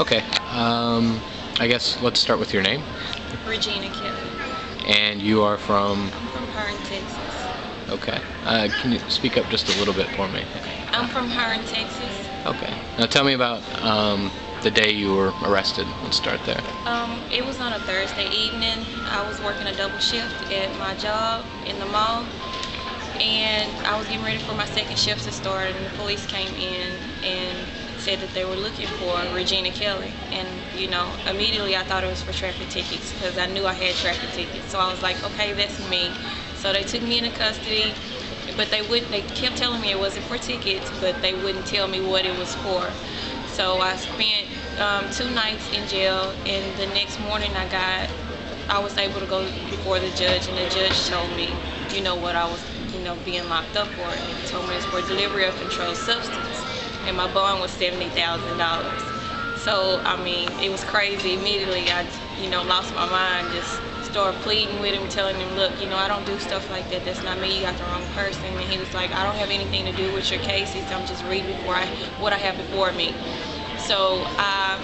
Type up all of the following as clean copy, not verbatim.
Okay. I guess let's start with your name. Regina Kelly. And you are from? I'm from Hearn, Texas. Okay. Can you speak up just a little bit for me? I'm from Hearn, Texas. Okay. Now tell me about the day you were arrested. Let's start there. It was on a Thursday evening. I was working a double shift at my job in the mall, and I was getting ready for my second shift to start, and the police came in and said that they were looking for Regina Kelly. And immediately I thought it was for traffic tickets because I knew I had traffic tickets. So I was like, okay, that's me. So they took me into custody, but they kept telling me it wasn't for tickets, but they wouldn't tell me what it was for. So I spent 2 nights in jail, and the next morning I was able to go before the judge, and the judge told me, what I was, being locked up for. And he told me it was for delivery of controlled substance, and my bond was $70,000. So I mean, it was crazy. Immediately I, lost my mind. Just started pleading with him, telling him, look, I don't do stuff like that. That's not me. You got the wrong person. And he was like, I don't have anything to do with your cases. I'm just reading what I have before me. So I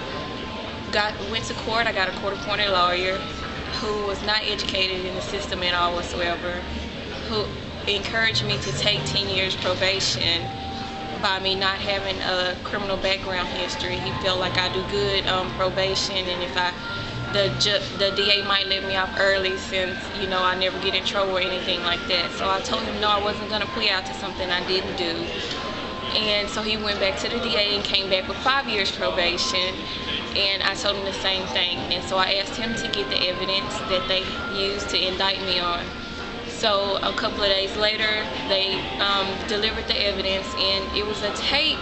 went to court. I got a court-appointed lawyer who was not educated in the system at all whatsoever, who encouraged me to take 10 years probation by me not having a criminal background history. He felt like I do good on probation, and if the DA might let me off early since, I never get in trouble or anything like that. So I told him no, I wasn't going to plea out to something I didn't do. And so he went back to the DA and came back with 5 years probation, and I told him the same thing. And so I asked him to get the evidence that they used to indict me on. So a couple of days later, they delivered the evidence, and it was a tape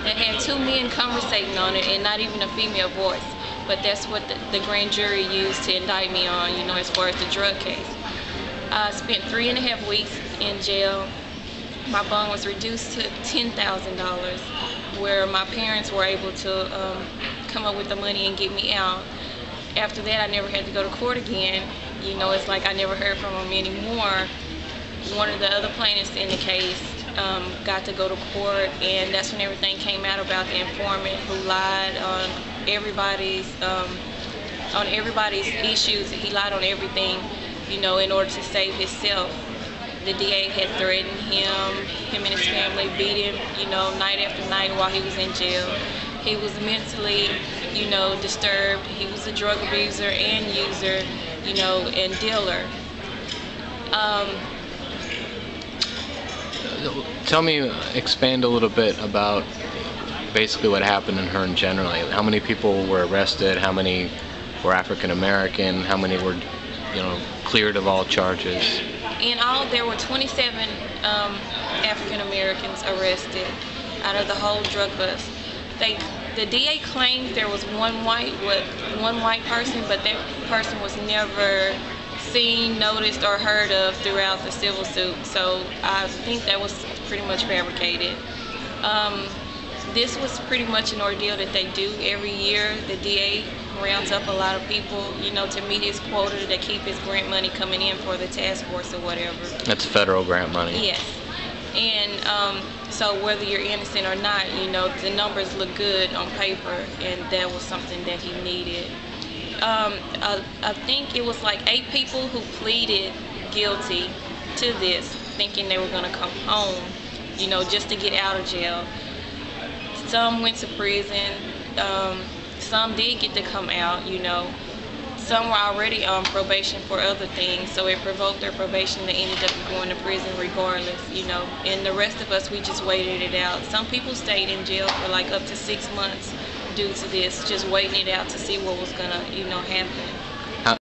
that had 2 men conversating on it and not even a female voice. But that's what the grand jury used to indict me on, as far as the drug case. I spent 3.5 weeks in jail. My bond was reduced to $10,000, where my parents were able to come up with the money and get me out. After that, I never had to go to court again. It's like I never heard from them anymore. One of the other plaintiffs in the case got to go to court, and that's when everything came out about the informant who lied on everybody's issues. He lied on everything, in order to save himself. The DA had threatened him and his family, beat him, night after night while he was in jail. He was mentally, disturbed. He was a drug abuser and user, and dealer. Tell me, expand a little bit about basically what happened in Hearn generally. How many people were arrested? How many were African American? How many were, cleared of all charges? In all, there were 27 African Americans arrested out of the whole drug bust. The DA claimed there was one white person, but that person was never seen, noticed, or heard of throughout the civil suit. So I think that was pretty much fabricated. This was pretty much an ordeal that they do every year. The DA rounds up a lot of people, to meet his quota to keep his grant money coming in for the task force or whatever. That's federal grant money. Yes. And so whether you're innocent or not, the numbers look good on paper, and that was something that he needed. I think it was like 8 people who pleaded guilty to this, thinking they were going to come home, just to get out of jail. Some went to prison. Some did get to come out, Some were already on probation for other things, so it provoked their probation. They ended up going to prison regardless, And the rest of us, we just waited it out. Some people stayed in jail for like up to 6 months due to this, just waiting it out to see what was gonna, happen.